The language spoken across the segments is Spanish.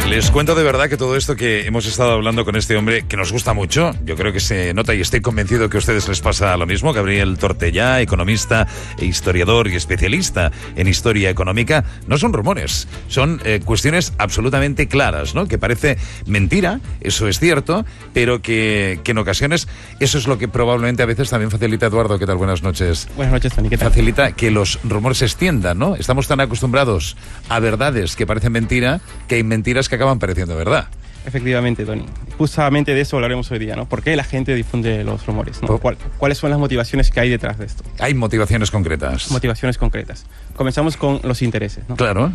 Les cuento de verdad que todo esto que hemos estado hablando con este hombre, que nos gusta mucho, yo creo que se nota y estoy convencido que a ustedes les pasa lo mismo. Gabriel Tortellá, economista e historiador y especialista en historia económica, no son rumores, son cuestiones absolutamente claras, ¿no? Que parece mentira, eso es cierto, pero que en ocasiones eso es lo que probablemente a veces también facilita. Eduardo, ¿qué tal? Buenas noches. Buenas noches, Tony, ¿qué tal? Facilita que los rumores se extiendan, ¿no? Estamos tan acostumbrados a verdades que parecen mentira, que hay mentiras que acaban pareciendo verdad. Efectivamente, Tony. Justamente de eso hablaremos hoy día, ¿no? ¿Por qué la gente difunde los rumores, ¿no? ¿Cuáles son las motivaciones que hay detrás de esto? Hay motivaciones concretas. Motivaciones concretas. Comenzamos con los intereses, ¿no? Claro.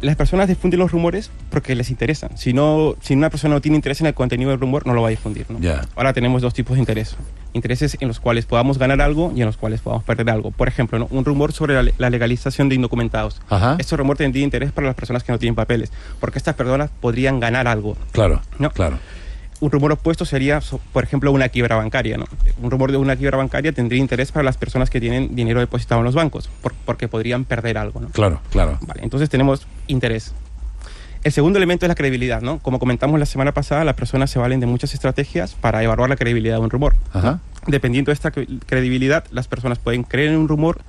Las personas difunden los rumores porque les interesan. Si una persona no tiene interés en el contenido del rumor, no lo va a difundir, ¿no? Ya. Ahora tenemos dos tipos de intereses. Intereses en los cuales podamos ganar algo y en los cuales podamos perder algo. Por ejemplo, ¿no? Un rumor sobre la legalización de indocumentados. Ajá. Este rumor tendría interés para las personas que no tienen papeles, porque estas personas podrían ganar algo. Claro, ¿no? claro. Un rumor opuesto sería, por ejemplo, una quiebra bancaria, ¿no? Un rumor de una quiebra bancaria tendría interés para las personas que tienen dinero depositado en los bancos, porque podrían perder algo, ¿no? Claro, claro. Vale, entonces tenemos interés. El segundo elemento es la credibilidad, ¿no? Como comentamos la semana pasada, las personas se valen de muchas estrategias para evaluar la credibilidad de un rumor. Ajá. Dependiendo de esta credibilidad, las personas pueden creer en un rumor,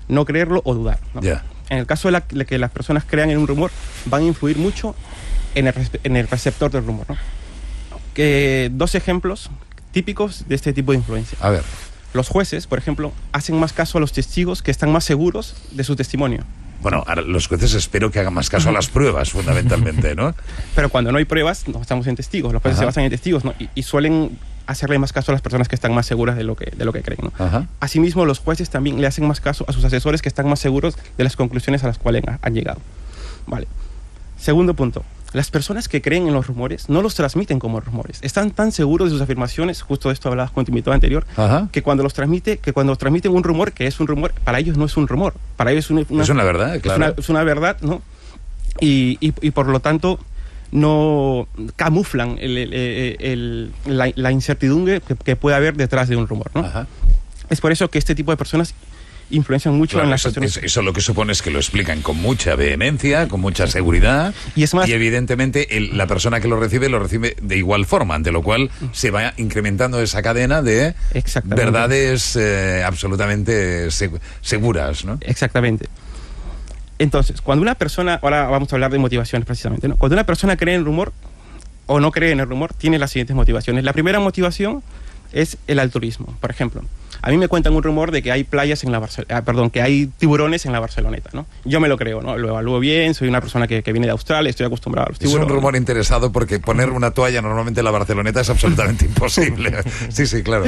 no creerlo o dudar, ¿no? Ya. En el caso de que las personas crean en un rumor, van a influir mucho en el receptor del rumor, ¿no? Dos ejemplos típicos de este tipo de influencia. A ver. Los jueces, por ejemplo, hacen más caso a los testigos que están más seguros de su testimonio. Bueno, ahora los jueces espero que hagan más caso a las pruebas, fundamentalmente, ¿no? Pero cuando no hay pruebas, no estamos en testigos. Los jueces se basan en testigos, ¿no? Y suelen hacerle más caso a las personas que están más seguras de lo que creen, ¿no? Ajá. Asimismo, los jueces también le hacen más caso a sus asesores que están más seguros de las conclusiones a las cuales han llegado. Vale. Segundo punto. Las personas que creen en los rumores no los transmiten como rumores. Están tan seguros de sus afirmaciones, justo de esto hablabas con tu invitado anterior, Ajá. que cuando transmiten un rumor, que es un rumor, para ellos no es un rumor. Para ellos es una verdad, claro. Es una verdad, ¿no? Y por lo tanto no camuflan la incertidumbre que puede haber detrás de un rumor, ¿no? Ajá. Es por eso que este tipo de personas influencian mucho en las cuestiones. Eso lo que supone es que lo explican con mucha vehemencia, con mucha seguridad, y evidentemente la persona que lo recibe de igual forma, ante lo cual se va incrementando esa cadena de verdades absolutamente seguras, ¿no? Exactamente. Entonces, cuando una persona, ahora vamos a hablar de motivaciones precisamente, ¿no? Cuando una persona cree en el rumor o no cree en el rumor, tiene las siguientes motivaciones. La primera motivación es el altruismo. Por ejemplo, a mí me cuentan un rumor de que hay playas que hay tiburones en la Barceloneta, ¿no? Yo me lo creo, ¿no? Lo evalúo bien, soy una persona que viene de Australia, estoy acostumbrado a los tiburones. Es un rumor interesado porque poner una toalla normalmente en la Barceloneta es absolutamente imposible. Sí, claro.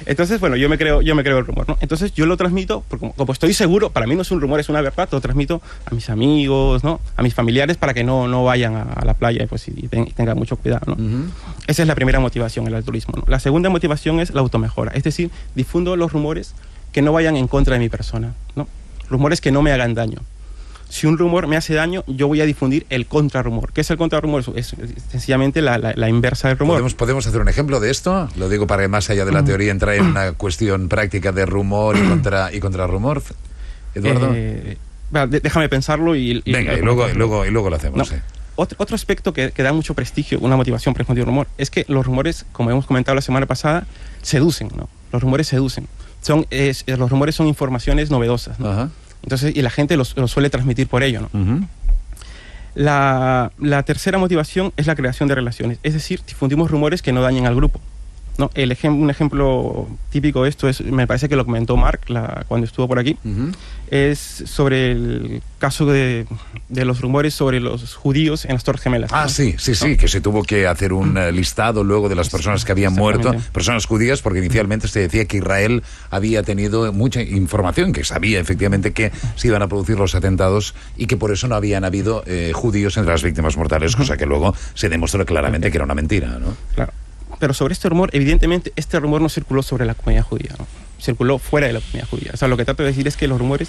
Entonces, bueno, yo me creo el rumor, ¿no? Entonces yo lo transmito, porque como estoy seguro, para mí no es un rumor, es una verdad, lo transmito a mis amigos, ¿no? A mis familiares para que no vayan a la playa pues, y tengan mucho cuidado, ¿no? Esa es la primera motivación, el altruismo, ¿no? La segunda motivación es la automejora, es decir, difundo los rumores que no vayan en contra de mi persona, ¿no? Rumores que no me hagan daño. Si un rumor me hace daño, yo voy a difundir el contrarrumor. ¿Qué es el contrarrumor? Es sencillamente la inversa del rumor. ¿Podemos hacer un ejemplo de esto? Lo digo para que más allá de la teoría entrar en una cuestión práctica de rumor y contrarrumor. Eduardo. Déjame pensarlo Venga, y luego lo hacemos. No. Otro aspecto que da mucho prestigio, una motivación para difundir rumor, es que los rumores, como hemos comentado la semana pasada, seducen, ¿no? Los rumores seducen. Los rumores son informaciones novedosas, ¿no? Ajá. Entonces, y la gente los suele transmitir por ello, ¿no? La tercera motivación es la creación de relaciones. Es decir, difundimos rumores que no dañen al grupo, ¿no? Un ejemplo típico de esto me parece que lo comentó Mark cuando estuvo por aquí, es sobre el caso de los rumores sobre los judíos en las Torres Gemelas. ¿No? Sí, que se tuvo que hacer un listado luego de las personas que habían muerto, personas judías, porque inicialmente se decía que Israel había tenido mucha información, que sabía efectivamente que se iban a producir los atentados y que por eso no habían habido judíos entre las víctimas mortales, cosa que luego se demostró claramente que era una mentira, ¿no? Claro. Pero sobre este rumor, evidentemente, este rumor no circuló sobre la comunidad judía, ¿no? Circuló fuera de la comunidad judía. O sea, lo que trato de decir es que los rumores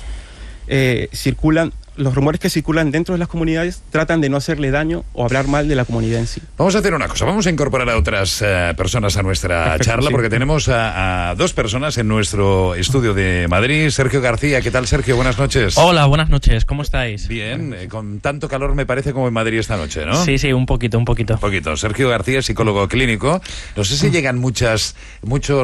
circulan los rumores que circulan dentro de las comunidades tratan de no hacerle daño o hablar mal de la comunidad en sí. Vamos a hacer una cosa, vamos a incorporar a otras personas a nuestra Perfecto, charla, sí. porque tenemos a dos personas en nuestro estudio de Madrid. Sergio García, ¿qué tal, Sergio? Buenas noches. Hola, buenas noches, ¿cómo estáis? Bien, con tanto calor me parece como en Madrid esta noche, ¿no? Sí, un poquito. Un poquito. Sergio García, psicólogo clínico. No sé si llegan muchos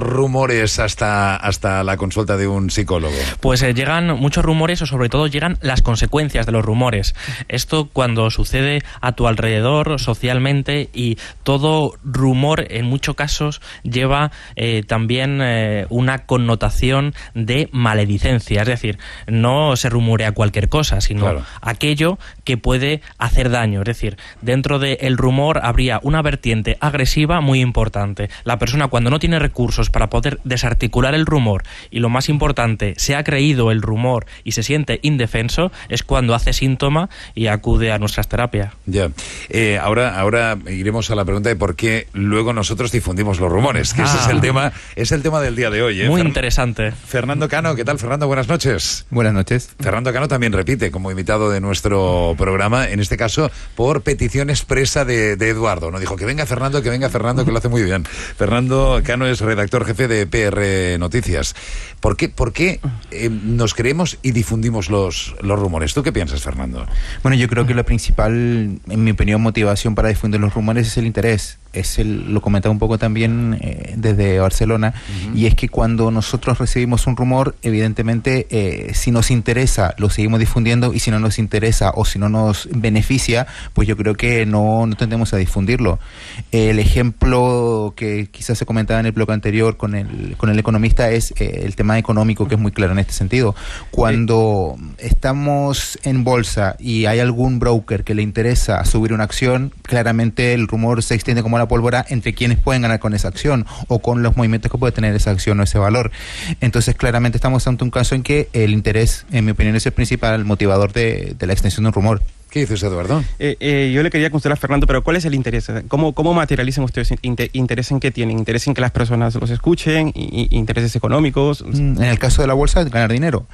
rumores hasta la consulta de un psicólogo. Pues llegan muchos rumores, o sobre todo llegan las consecuencias de los rumores. Esto cuando sucede a tu alrededor socialmente, y todo rumor en muchos casos lleva también una connotación de maledicencia. Es decir, no se rumorea cualquier cosa, sino claro, aquello que puede hacer daño. Es decir, dentro del rumor habría una vertiente agresiva muy importante. La persona, cuando no tiene recursos para poder desarticular el rumor, y lo más importante, se ha creído el rumor y se siente indefenso, es cuando hace síntoma y acude a nuestras terapias. Ya. Ahora iremos a la pregunta de por qué luego nosotros difundimos los rumores, que ese es el tema del día de hoy. Muy interesante. Fernando Cano, ¿qué tal, Fernando? Buenas noches. Buenas noches. Fernando Cano también repite como invitado de nuestro programa, en este caso por petición expresa de Eduardo. Nos dijo que venga Fernando, que lo hace muy bien. Fernando Cano es redactor jefe de PR Noticias. ¿Por qué nos creemos y difundimos los rumores? ¿Tú qué piensas, Fernando? Bueno, yo creo que la principal, en mi opinión, motivación para difundir los rumores es el interés. Lo comentaba un poco también desde Barcelona, y es que cuando nosotros recibimos un rumor, evidentemente, si nos interesa, lo seguimos difundiendo, y si no nos interesa o si no nos beneficia, pues yo creo que no tendemos a difundirlo. El ejemplo que quizás se comentaba en el bloque anterior con el economista es el tema económico, que es muy claro en este sentido. Cuando estamos en bolsa y hay algún broker que le interesa subir una acción, claramente el rumor se extiende como la pólvora entre quienes pueden ganar con esa acción o con los movimientos que puede tener esa acción o ese valor. Entonces, claramente estamos ante un caso en que el interés, en mi opinión, es el principal motivador de la extensión de un rumor. ¿Qué dices, Eduardo? Yo le quería consultar a Fernando, pero ¿cuál es el interés? ¿Cómo materializan ustedes interés en qué tienen? ¿Interés en que las personas los escuchen? ¿Intereses económicos? En el caso de la bolsa, ganar dinero.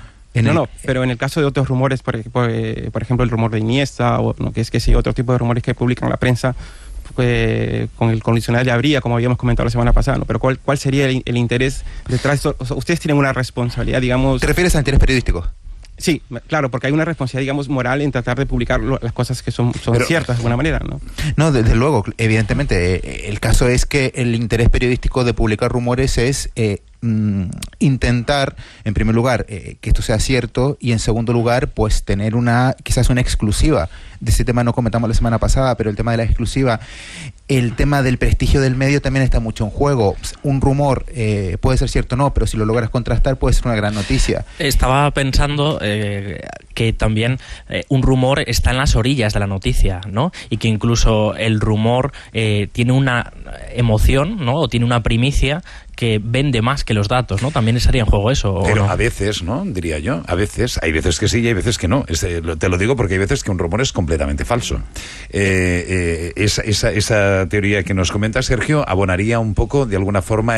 Pero en el caso de otros rumores, por ejemplo, el rumor de Iniesta, o que es que sí, otro tipo de rumores que publican la prensa, con el condicional de habría, como habíamos comentado la semana pasada, ¿no? Pero ¿cuál sería el interés detrás de eso? O sea, ustedes tienen una responsabilidad, digamos... ¿Te refieres a interés periodístico? Sí, claro, porque hay una responsabilidad, digamos, moral en tratar de publicar las cosas que son ciertas de alguna manera, ¿no? No, desde luego, evidentemente. El caso es que el interés periodístico de publicar rumores es intentar, en primer lugar, que esto sea cierto, y en segundo lugar, pues tener quizás una exclusiva. De ese tema no comentamos la semana pasada, pero el tema de la exclusiva, el tema del prestigio del medio también está mucho en juego. Un rumor puede ser cierto o no, pero si lo logras contrastar puede ser una gran noticia. Estaba pensando que también un rumor está en las orillas de la noticia, ¿no? Y que incluso el rumor tiene una emoción, ¿no? O tiene una primicia que vende más que los datos, ¿no? También estaría en juego eso, ¿o pero no? A veces, ¿no? Diría yo. A veces, hay veces que sí y hay veces que no. Te lo digo porque hay veces que un rumor es completamente falso. Esa teoría que nos comenta Sergio abonaría un poco, de alguna forma,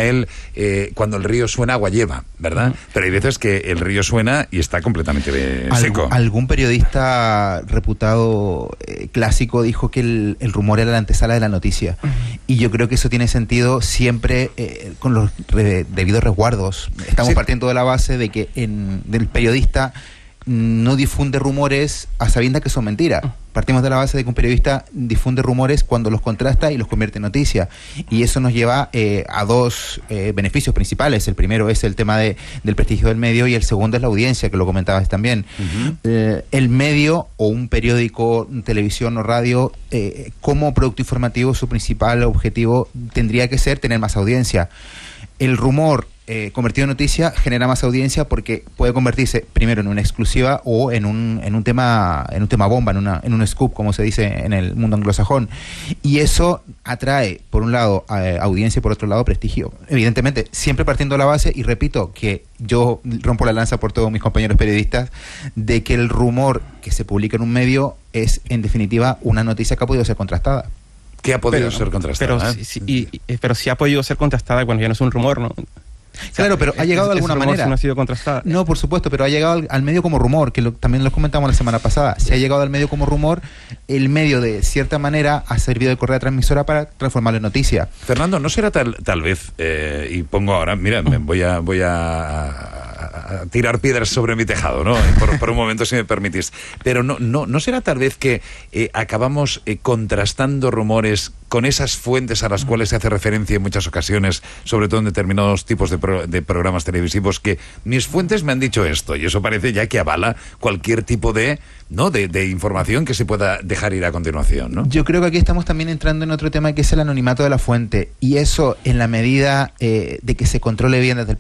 cuando el río suena, agua lleva, ¿verdad? Pero hay veces que el río suena y está completamente seco. Algún periodista reputado clásico dijo que el rumor era la antesala de la noticia. Y yo creo que eso tiene sentido siempre con los debidos resguardos. Estamos partiendo de la base de que del periodista no difunde rumores a sabiendas que son mentiras. Partimos de la base de que un periodista difunde rumores cuando los contrasta y los convierte en noticia. Y eso nos lleva a dos beneficios principales. El primero es el tema del prestigio del medio, y el segundo es la audiencia, que lo comentabas también. El medio, o un periódico, televisión o radio, como producto informativo, su principal objetivo tendría que ser tener más audiencia. El rumor convertido en noticia genera más audiencia porque puede convertirse primero en una exclusiva o en un tema bomba, en un scoop, como se dice en el mundo anglosajón, y eso atrae por un lado audiencia y por otro lado prestigio. Evidentemente, siempre partiendo de la base, y repito que yo rompo la lanza por todos mis compañeros periodistas, de que el rumor que se publica en un medio es en definitiva una noticia que ha podido ser contrastada. Que ha podido ser contrastada. Pero sí ha podido ser contrastada cuando ya no es un rumor, ¿no? Claro, pero ha llegado de alguna manera. No ha sido contrastada. No, por supuesto, pero ha llegado al medio como rumor, que también lo comentamos la semana pasada. Si ha llegado al medio como rumor, el medio de cierta manera ha servido de correa transmisora para transformarlo en noticia. Fernando, ¿no será tal vez, y pongo ahora, mira, voy a tirar piedras sobre mi tejado, ¿no? Por un momento, si me permitís. Pero no será tal vez que acabamos contrastando rumores con esas fuentes a las cuales se hace referencia en muchas ocasiones, sobre todo en determinados tipos de programas televisivos, que mis fuentes me han dicho esto, y eso parece ya que avala cualquier tipo de información que se pueda dejar ir a continuación, ¿no? Yo creo que aquí estamos también entrando en otro tema, que es el anonimato de la fuente, y eso, en la medida de que se controle bien desde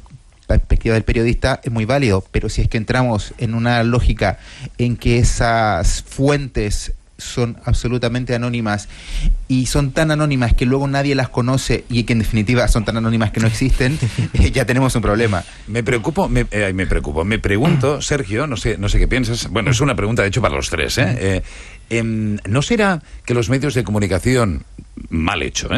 la perspectiva del periodista, es muy válido, pero si es que entramos en una lógica en que esas fuentes son absolutamente anónimas y son tan anónimas que luego nadie las conoce y que en definitiva son tan anónimas que no existen, ya tenemos un problema. Me pregunto, Sergio, no sé qué piensas, bueno, es una pregunta de hecho para los tres, ¿no será que los medios de comunicación, mal hecho,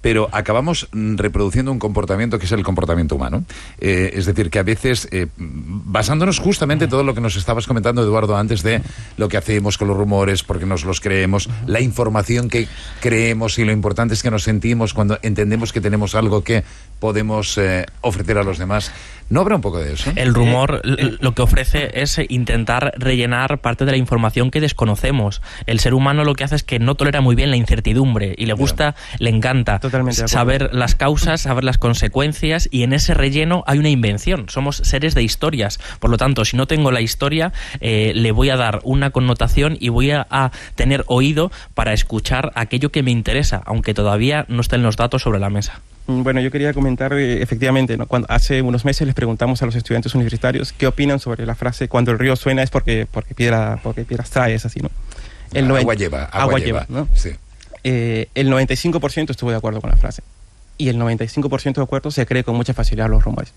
pero acabamos reproduciendo un comportamiento que es el comportamiento humano? Es decir, que a veces, basándonos justamente en todo lo que nos estabas comentando, Eduardo, antes de lo que hacemos con los rumores, porque nos los creemos, la información que creemos, y lo importante es que nos sentimos cuando entendemos que tenemos algo que podemos ofrecer a los demás. ¿No habrá un poco de eso? El rumor lo que ofrece es intentar rellenar parte de la información que desconocemos. El ser humano lo que hace es que no tolera muy bien la incertidumbre y le gusta, le encanta saber las causas, saber las consecuencias, y en ese relleno hay una invención. Somos seres de historias. Por lo tanto, si no tengo la historia, le voy a dar una connotación y voy a tener oído para escuchar aquello que me interesa, aunque todavía no estén los datos sobre la mesa. Bueno, yo quería comentar, efectivamente, ¿no? Cuando hace unos meses les preguntamos a los estudiantes universitarios qué opinan sobre la frase "cuando el río suena es porque piedras trae", es así, ¿no? Agua lleva, ¿no? Sí. El 95% estuvo de acuerdo con la frase, y el 95% de acuerdo se cree con mucha facilidad los rumores.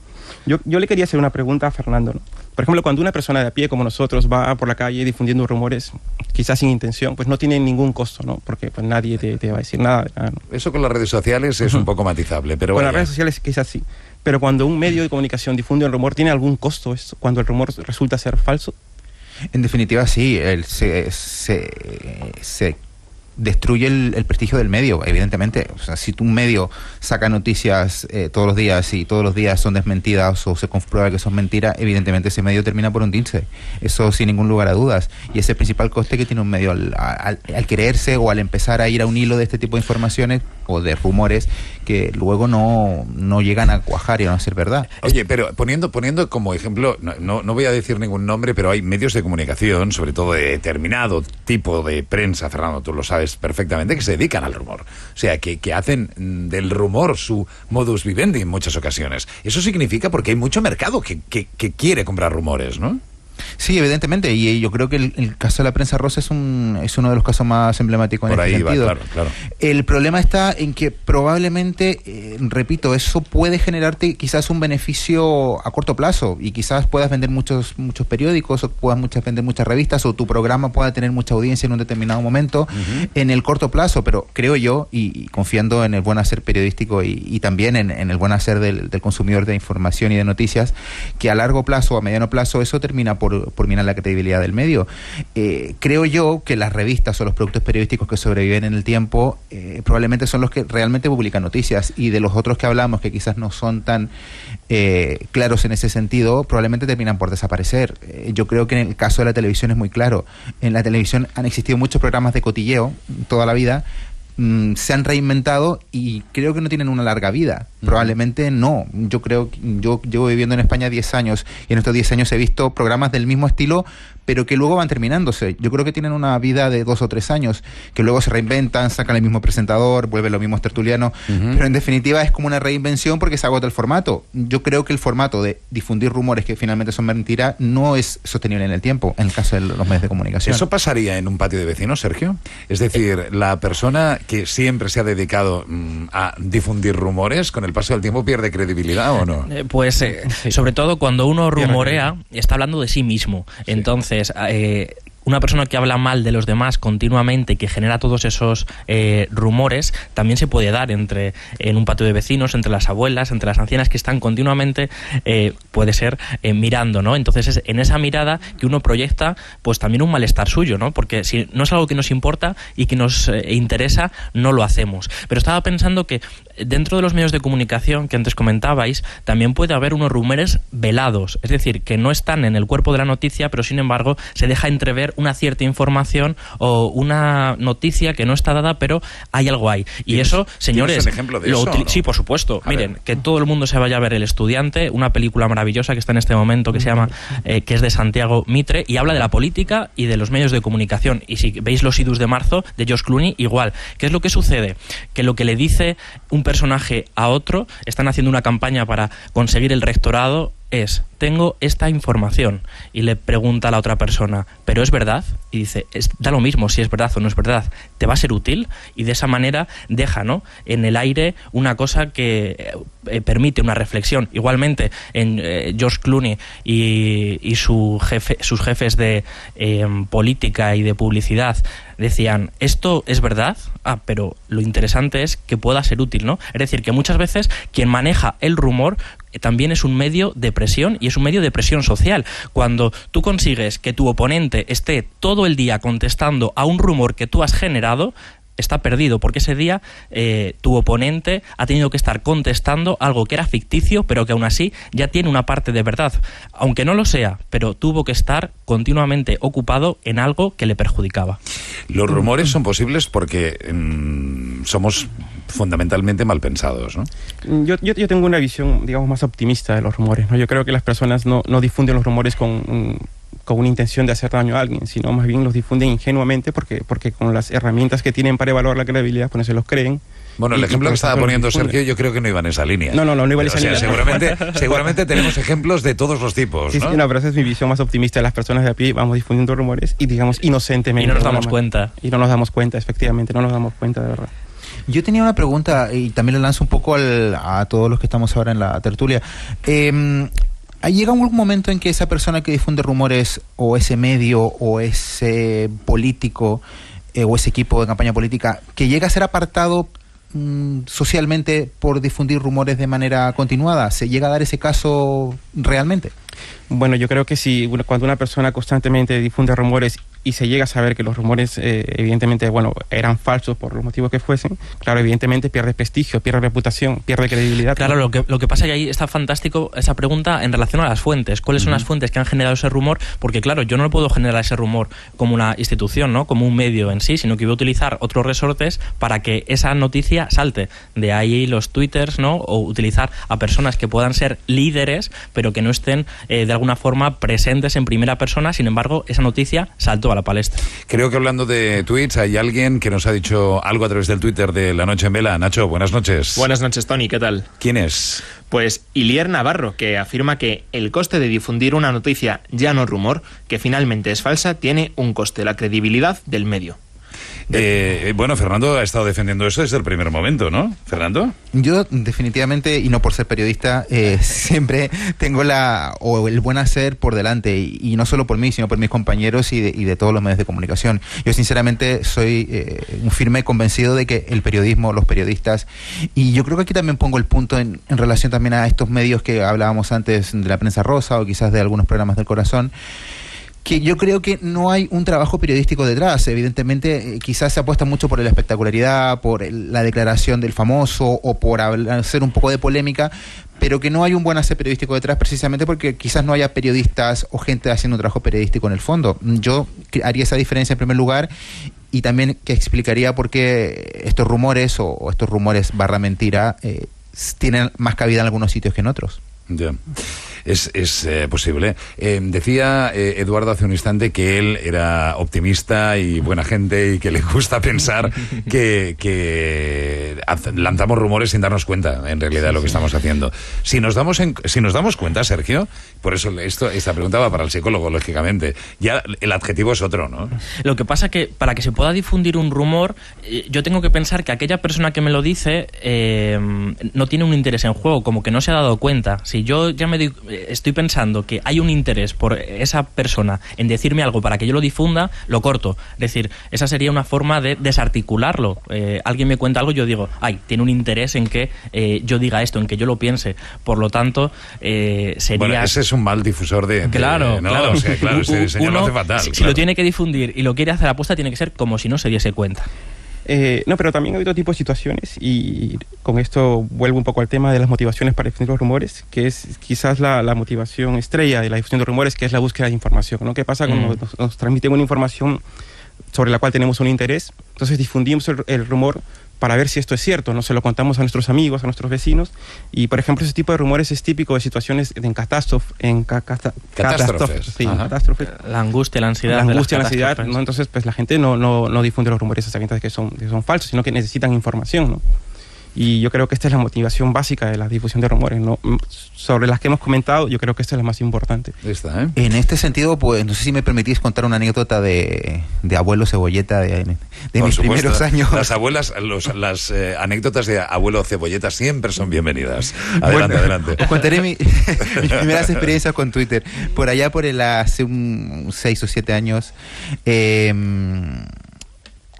Yo le quería hacer una pregunta a Fernando, ¿no? Por ejemplo, cuando una persona de a pie como nosotros va por la calle difundiendo rumores, quizás sin intención, pues no tiene ningún costo, ¿no? Porque pues nadie te va a decir nada, ¿no? Eso con las redes sociales es un poco matizable, pero con las redes sociales quizás sí. Pero cuando un medio de comunicación difunde un rumor, ¿tiene algún costo esto, cuando el rumor resulta ser falso? En definitiva, sí. Se destruye el prestigio del medio, evidentemente. O sea, si un medio saca noticias todos los días y todos los días son desmentidas o se comprueba que son mentiras, evidentemente ese medio termina por hundirse. Eso sin ningún lugar a dudas. Y ese es el principal coste que tiene un medio al creerse o al empezar a ir a un hilo de este tipo de informaciones o de rumores que luego no llegan a cuajar y a no ser verdad. Oye, pero poniendo como ejemplo, no voy a decir ningún nombre, pero hay medios de comunicación, sobre todo de determinado tipo de prensa, Fernando, tú lo sabes perfectamente, que se dedican al rumor. O sea, que hacen del rumor su modus vivendi en muchas ocasiones. Eso significa porque hay mucho mercado que quiere comprar rumores, ¿no? Sí, evidentemente, y yo creo que el caso de la prensa rosa es uno de los casos más emblemáticos en este sentido. Claro. El problema está en que probablemente, repito, eso puede generarte quizás un beneficio a corto plazo, y quizás puedas vender muchos periódicos, o puedas vender muchas revistas, o tu programa pueda tener mucha audiencia en un determinado momento, en el corto plazo, pero creo yo, y confiando en el buen hacer periodístico y también en el buen hacer del consumidor de información y de noticias, que a largo plazo o a mediano plazo eso termina por minar la credibilidad del medio. Creo yo que las revistas o los productos periodísticos que sobreviven en el tiempo probablemente son los que realmente publican noticias, y de los otros que hablamos, que quizás no son tan claros en ese sentido, probablemente terminan por desaparecer. Yo creo que en el caso de la televisión es muy claro. En la televisión han existido muchos programas de cotilleo toda la vida, se han reinventado y creo que no tienen una larga vida. Probablemente no. Yo llevo viviendo en España 10 años y en estos 10 años he visto programas del mismo estilo, pero que luego van terminándose. Yo creo que tienen una vida de 2 o 3 años, que luego se reinventan, sacan el mismo presentador, vuelven los mismos tertulianos, pero en definitiva es como una reinvención porque se agota el formato. Yo creo que el formato de difundir rumores que finalmente son mentiras no es sostenible en el tiempo, en el caso de los medios de comunicación. ¿Eso pasaría en un patio de vecinos, Sergio? Es decir, la persona que siempre se ha dedicado a difundir rumores, con el paso del tiempo pierde credibilidad, ¿o no? Sobre todo cuando uno rumorea, está hablando de sí mismo. Entonces, una persona que habla mal de los demás continuamente y que genera todos esos rumores también se puede dar en un patio de vecinos, entre las abuelas, entre las ancianas que están continuamente, puede ser mirando, ¿no? Entonces es en esa mirada que uno proyecta pues también un malestar suyo, ¿no? Porque si no es algo que nos importa y que nos interesa, no lo hacemos. Pero estaba pensando que dentro de los medios de comunicación que antes comentabais, también puede haber unos rumores velados, es decir, que no están en el cuerpo de la noticia, pero sin embargo se deja entrever una cierta información o una noticia que no está dada, pero hay algo ahí. Y eso, señores, ¿tienes un ejemplo de eso, ¿no? Sí, por supuesto. Miren, que todo el mundo se vaya a ver El Estudiante, una película maravillosa que está en este momento, que se llama, que es de Santiago Mitre, y habla de la política y de los medios de comunicación. Y si veis Los idus de marzo, de George Clooney, igual. ¿Qué es lo que sucede? Que lo que le dice un personaje a otro, están haciendo una campaña para conseguir el rectorado, es: tengo esta información, y le pregunta a la otra persona, ¿pero es verdad? Y dice, da lo mismo si es verdad o no es verdad, ¿te va a ser útil? Y de esa manera deja, ¿no?, en el aire una cosa que permite una reflexión. Igualmente en George Clooney y sus jefes de política y de publicidad decían, ¿esto es verdad? Pero lo interesante es que pueda ser útil, ¿no? Es decir, que muchas veces quien maneja el rumor también es un medio de presión, y es un medio de presión social. Cuando tú consigues que tu oponente esté todo el día contestando a un rumor que tú has generado, está perdido, porque ese día tu oponente ha tenido que estar contestando algo que era ficticio, pero que aún así ya tiene una parte de verdad, aunque no lo sea, pero tuvo que estar continuamente ocupado en algo que le perjudicaba. Los rumores son posibles porque somos fundamentalmente mal pensados, ¿no? Yo tengo una visión, digamos, más optimista de los rumores, ¿no? Yo creo que las personas no difunden los rumores con una intención de hacer daño a alguien, sino más bien los difunden ingenuamente porque con las herramientas que tienen para evaluar la credibilidad, pues no se los creen. Bueno, el ejemplo que estaba poniendo Sergio, yo creo que no iba en esa línea. No iba en esa línea. Seguramente tenemos ejemplos de todos los tipos, ¿no? Sí, pero esa es mi visión más optimista de las personas de a pie. Vamos difundiendo rumores y, digamos, inocentemente. Y no nos damos cuenta. Y no nos damos cuenta, efectivamente, no nos damos cuenta, de verdad. Yo tenía una pregunta, y también la lanzo un poco a todos los que estamos ahora en la tertulia. ¿Llega un momento en que esa persona que difunde rumores, o ese medio, o ese político, o ese equipo de campaña política, que llega a ser apartado socialmente por difundir rumores de manera continuada? ¿Se llega a dar ese caso realmente? Bueno, yo creo que sí, cuando una persona constantemente difunde rumores y se llega a saber que los rumores evidentemente, eran falsos por los motivos que fuesen, claro, evidentemente pierde prestigio, pierde reputación, pierde credibilidad. Claro, lo que pasa es que ahí está fantástico esa pregunta en relación a las fuentes. ¿Cuáles son las fuentes que han generado ese rumor? Porque claro, yo no puedo generar ese rumor como una institución, ¿no?, como un medio en sí, sino que voy a utilizar otros resortes para que esa noticia salte. De ahí los twitters, ¿no?, o utilizar a personas que puedan ser líderes, pero que no estén de alguna forma presentes en primera persona. Sin embargo, esa noticia saltó a la palestra. Creo que hablando de tweets, hay alguien que nos ha dicho algo a través del Twitter de La Noche en Vela. Nacho, buenas noches. Buenas noches, Tony, ¿qué tal? ¿Quién es? Pues Ilier Navarro, que afirma que el coste de difundir una noticia, ya no rumor, que finalmente es falsa, tiene un coste, la credibilidad del medio. Bueno, Fernando ha estado defendiendo eso desde el primer momento, ¿no? ¿Fernando? Yo definitivamente, y no por ser periodista, siempre tengo el buen hacer por delante, y no solo por mí, sino por mis compañeros y de todos los medios de comunicación. Yo sinceramente soy un firme convencido de que el periodismo, los periodistas, y yo creo que aquí también pongo el punto en relación también a estos medios que hablábamos antes de la prensa rosa o quizás de algunos programas del corazón, que yo creo que no hay un trabajo periodístico detrás. Evidentemente, quizás se apuesta mucho por la espectacularidad, por la declaración del famoso, o por hacer un poco de polémica, pero que no hay un buen hacer periodístico detrás, precisamente porque quizás no haya periodistas o gente haciendo un trabajo periodístico en el fondo. Yo haría esa diferencia en primer lugar, y también que explicaría por qué estos rumores o estos rumores / mentira tienen más cabida en algunos sitios que en otros. Ya. Es posible. Decía Eduardo hace un instante que él era optimista y buena gente y que le gusta pensar que lanzamos rumores sin darnos cuenta, en realidad, de lo que estamos haciendo. Si nos damos cuenta, Sergio, por eso esta pregunta va para el psicólogo, lógicamente, ya el adjetivo es otro, ¿no? Lo que pasa que para que se pueda difundir un rumor, yo tengo que pensar que aquella persona que me lo dice no tiene un interés en juego, como que no se ha dado cuenta. Si yo ya me doy estoy pensando que hay un interés por esa persona en decirme algo para que yo lo difunda, lo corto. Es decir, esa sería una forma de desarticularlo. Alguien me cuenta algo y yo digo, ay, tiene un interés en que yo diga esto, en que yo lo piense. Por lo tanto, sería... Bueno, ese es un mal difusor de... Claro, ¿no? claro. O sea, claro, ese señor lo hace fatal. Si claro. lo tiene que difundir y lo quiere hacer aposta, tiene que ser como si no se diese cuenta. No, pero también hay otro tipo de situaciones, y con esto vuelvo un poco al tema de las motivaciones para difundir los rumores, que es quizás la motivación estrella de la difusión de rumores, que es la búsqueda de información, ¿no? ¿Qué pasa cuando nos transmiten una información sobre la cual tenemos un interés? Entonces difundimos el rumor para ver si esto es cierto, ¿no? Se lo contamos a nuestros amigos, a nuestros vecinos, y por ejemplo ese tipo de rumores es típico de situaciones en catástrofes. Sí, catástrofes. La angustia, la ansiedad. La angustia, la ansiedad, ¿no? Entonces pues la gente no difunde los rumores a sabiendas de que son falsos, sino que necesitan información, ¿no? Y yo creo que esta es la motivación básica de la difusión de rumores, ¿no? Sobre las que hemos comentado, yo creo que esta es la más importante. Esta, ¿eh? En este sentido, pues no sé si me permitís contar una anécdota de abuelo Cebolleta de mis primeros años. Las abuelas, las anécdotas de abuelo Cebolleta siempre son bienvenidas. Adelante, adelante. Os contaré mis primeras experiencias con Twitter. Por allá, hace 6 o 7 años,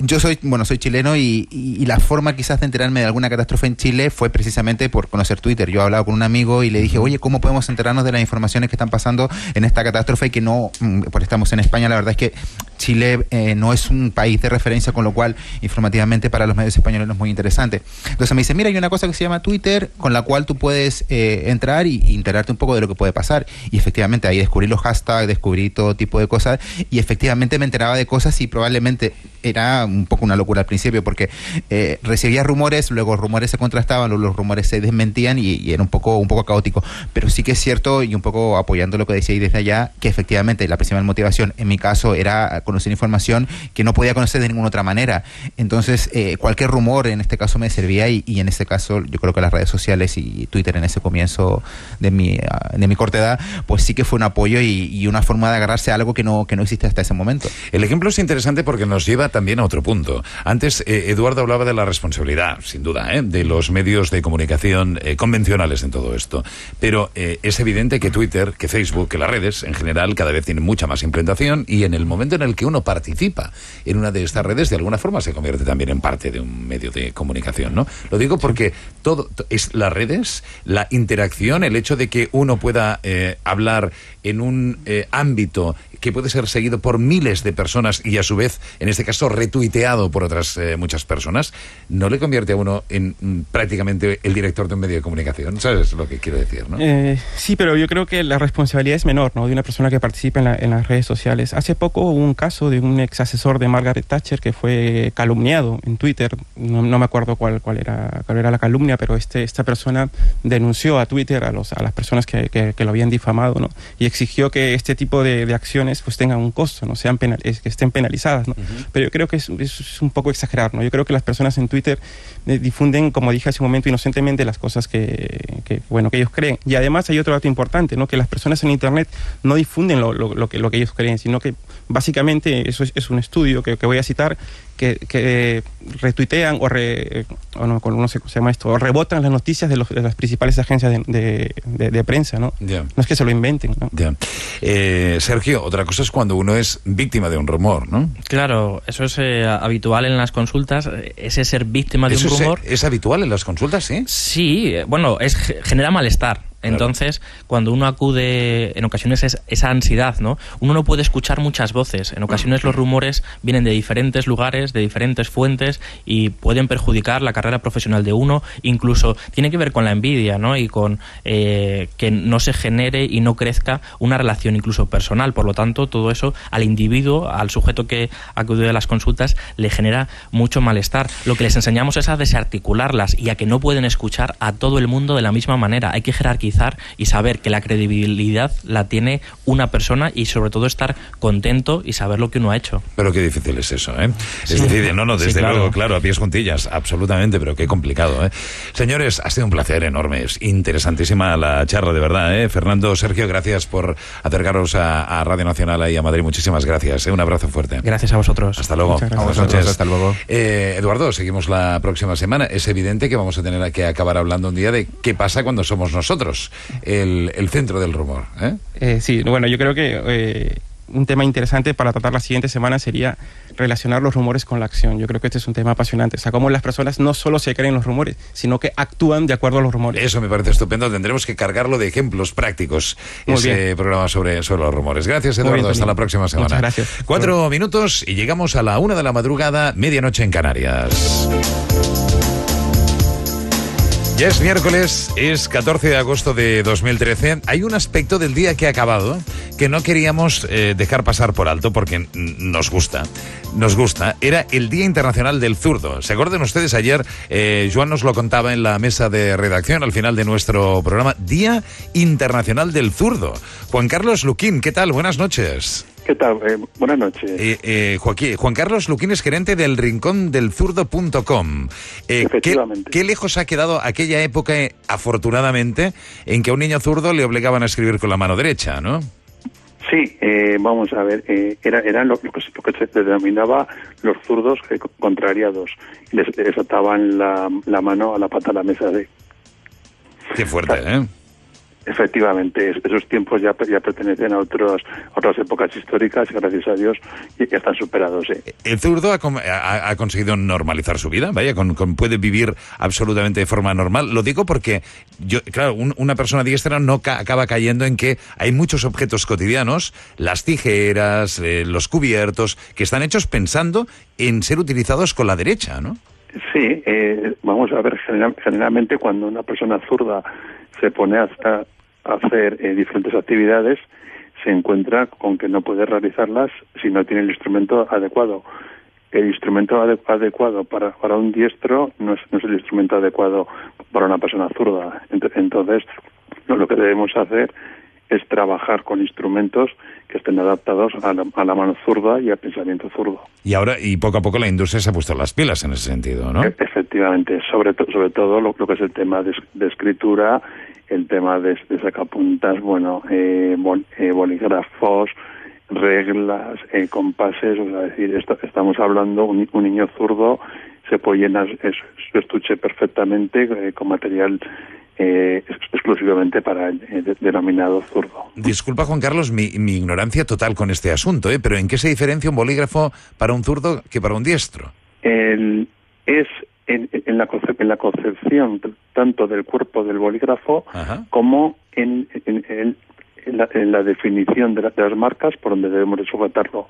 yo soy chileno y la forma quizás de enterarme de alguna catástrofe en Chile fue precisamente por conocer Twitter. Yo he hablado con un amigo y le dije, oye, ¿cómo podemos enterarnos de las informaciones que están pasando en esta catástrofe? Que no, porque estamos en España, la verdad es que Chile no es un país de referencia, con lo cual informativamente para los medios españoles no es muy interesante. Entonces me dice, mira, hay una cosa que se llama Twitter, con la cual tú puedes entrar y enterarte un poco de lo que puede pasar. Y efectivamente ahí descubrí los hashtags, descubrí todo tipo de cosas, y efectivamente me enteraba de cosas y probablemente era un poco una locura al principio, porque recibía rumores, luego los rumores se contrastaban, luego los rumores se desmentían y era un poco caótico. Pero sí que es cierto, y un poco apoyando lo que decíais desde allá, que efectivamente la principal motivación en mi caso era conocer información que no podía conocer de ninguna otra manera. Entonces cualquier rumor en este caso me servía, y en este caso yo creo que las redes sociales y Twitter en ese comienzo de mi corta edad, pues sí que fue un apoyo y una forma de agarrarse a algo que no existe hasta ese momento. El ejemplo es interesante porque nos lleva también a otro punto. Antes Eduardo hablaba de la responsabilidad, sin duda, de los medios de comunicación convencionales en todo esto. Pero es evidente que Twitter, que Facebook, que las redes en general cada vez tienen mucha más implantación, y en el momento en el que uno participa en una de estas redes, de alguna forma se convierte también en parte de un medio de comunicación, ¿no? Lo digo porque todo es las redes, la interacción, el hecho de que uno pueda hablar en un ámbito que puede ser seguido por miles de personas y a su vez, en este caso, retuiteado por otras muchas personas, ¿no le convierte a uno en prácticamente el director de un medio de comunicación? ¿Sabes lo que quiero decir, no? Sí, pero yo creo que la responsabilidad es menor, ¿no? De una persona que participa en las redes sociales. Hace poco hubo un caso de un ex asesor de Margaret Thatcher que fue calumniado en Twitter. No me acuerdo cuál era la calumnia, pero esta persona denunció a Twitter a las personas que lo habían difamado, ¿no? Y exigió que este tipo de acciones pues tengan un costo, ¿no? Que estén penalizadas, ¿no? Pero yo creo que es un poco exagerar, ¿no? Yo creo que las personas en Twitter difunden, como dije hace un momento, inocentemente las cosas que ellos creen. Y además hay otro dato importante, ¿no? Que las personas en Internet no difunden lo que ellos creen, sino que básicamente eso es un estudio que voy a citar, que retuitean o rebotan las noticias de las principales agencias de prensa, ¿no? Yeah. No es que se lo inventen, ¿no? Yeah. Sergio, otra cosa es cuando uno es víctima de un rumor, ¿no? Claro, eso es habitual en las consultas, ese ser víctima de un rumor. ¿Es habitual en las consultas, sí? Sí, bueno, genera malestar. Entonces, cuando uno acude, en ocasiones es esa ansiedad, ¿no? Uno no puede escuchar muchas voces. En ocasiones los rumores vienen de diferentes lugares, de diferentes fuentes, y pueden perjudicar la carrera profesional de uno. Incluso tiene que ver con la envidia, ¿no? Y con que no se genere y no crezca una relación incluso personal. Por lo tanto, todo eso al individuo, al sujeto que acude a las consultas, le genera mucho malestar. Lo que les enseñamos es a desarticularlas y a que no pueden escuchar a todo el mundo de la misma manera. Hay que jerarquizar y saber que la credibilidad la tiene una persona, y sobre todo estar contento y saber lo que uno ha hecho. Pero qué difícil es eso, ¿eh? Sí. Es difícil, desde sí, claro. luego, claro, a pies juntillas, absolutamente, pero qué complicado, ¿eh? Señores, ha sido un placer enorme, es interesantísima la charla, de verdad, ¿eh? Fernando, Sergio, gracias por acercaros a Radio Nacional y a Madrid, muchísimas gracias, ¿eh? Un abrazo fuerte. Gracias a vosotros. Hasta luego. Buenas noches. Hasta luego. Eduardo, seguimos la próxima semana. Es evidente que vamos a tener que acabar hablando un día de qué pasa cuando somos nosotros. somos el centro del rumor, ¿eh? Sí, bueno, yo creo que un tema interesante para tratar la siguiente semana sería relacionar los rumores con la acción. Yo creo que este es un tema apasionante. O sea, cómo las personas no solo se creen los rumores, sino que actúan de acuerdo a los rumores. Eso me parece estupendo. Tendremos que cargarlo de ejemplos prácticos, ese programa sobre los rumores. Gracias, Eduardo. Bien, hasta la próxima semana. Muchas gracias. 4 minutos y llegamos a la 1 de la madrugada, medianoche en Canarias. Ya es miércoles, es 14 de agosto de 2013. Hay un aspecto del día que ha acabado que no queríamos dejar pasar por alto porque nos gusta. Era el Día Internacional del Zurdo. ¿Se acuerdan ustedes? Ayer Joan nos lo contaba en la mesa de redacción al final de nuestro programa. Día Internacional del Zurdo. Juan Carlos Luquín, ¿qué tal? Buenas noches. ¿Qué tal? Buenas noches. Juan Carlos Luquín es gerente del rincondelzurdo.com. Efectivamente. ¿Qué lejos ha quedado aquella época, afortunadamente, en que a un niño zurdo le obligaban a escribir con la mano derecha, ¿no? Sí, vamos a ver, eran lo que se denominaba los zurdos contrariados. Les ataban la mano a la pata de la mesa de... Qué fuerte, ¿eh? Efectivamente, esos tiempos ya pertenecen a otras épocas históricas y gracias a Dios ya están superados. El zurdo ha conseguido normalizar su vida, vaya, puede vivir absolutamente de forma normal. Lo digo porque, una persona diestra no acaba cayendo en que hay muchos objetos cotidianos, las tijeras, los cubiertos, que están hechos pensando en ser utilizados con la derecha, ¿no? Sí, vamos a ver, generalmente cuando una persona zurda se pone a hacer diferentes actividades, se encuentra con que no puede realizarlas si no tiene el instrumento adecuado. El instrumento adecuado para un diestro no es el instrumento adecuado para una persona zurda. Entonces, lo que debemos hacer es trabajar con instrumentos que estén adaptados a la mano zurda y al pensamiento zurdo. Y poco a poco la industria se ha puesto las pilas en ese sentido, ¿no? Efectivamente, sobre todo lo que es el tema de escritura, el tema de sacapuntas, bolígrafos, reglas, compases, o sea, decir, estamos hablando, un niño zurdo se puede llenar su estuche perfectamente con material exclusivamente para el denominado zurdo. Disculpa, Juan Carlos, mi ignorancia total con este asunto, pero ¿en qué se diferencia un bolígrafo para un zurdo que para un diestro? Es en la concepción tanto del cuerpo del bolígrafo, ajá, como en la definición de las marcas por donde debemos de sujetarlo.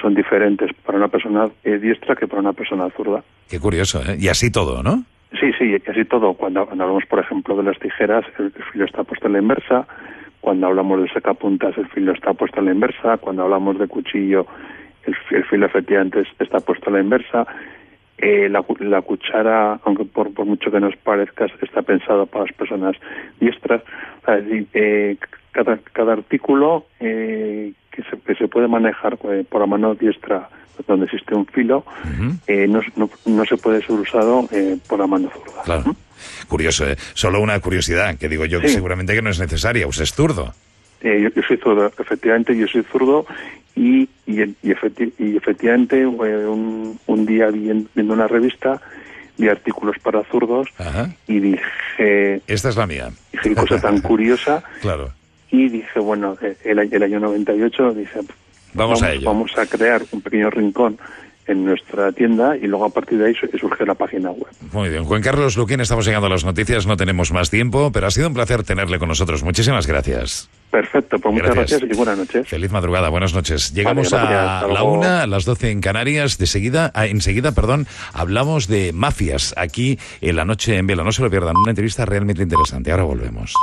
Son diferentes para una persona diestra que para una persona zurda. Qué curioso, ¿eh? Y así todo, ¿no? Sí, así todo. Cuando hablamos, por ejemplo, de las tijeras, el filo está puesto en la inversa. Cuando hablamos de sacapuntas, el filo está puesto en la inversa. Cuando hablamos de cuchillo, el filo efectivamente está puesto en la inversa. La cuchara, aunque por mucho que nos parezca, está pensado para las personas diestras. Cada artículo que se puede manejar por la mano diestra, donde existe un filo, uh-huh, no se puede ser usado por la mano zurda. Claro. ¿Mm? Curioso, ¿eh? Solo una curiosidad, que digo yo, sí, que seguramente que no es necesaria. ¿Usted es zurdo? Yo soy zurdo, efectivamente, yo soy zurdo y efectivamente un día viendo una revista vi artículos para zurdos. Ajá. Y dije... Esta es la mía. Dije, qué cosa tan curiosa. Claro. Y dije, bueno, el año 98, dije... Vamos a ello. Vamos a crear un pequeño rincón en nuestra tienda y luego a partir de ahí surge la página web. Muy bien. Juan Carlos Luquín, estamos llegando a las noticias, no tenemos más tiempo, pero ha sido un placer tenerle con nosotros. Muchísimas gracias. Perfecto, pues muchas gracias y buenas noches. Feliz madrugada, buenas noches. Llegamos a la 1, a las 12 en Canarias. Enseguida, hablamos de mafias aquí en La Noche en Vela. No se lo pierdan, una entrevista realmente interesante. Ahora volvemos.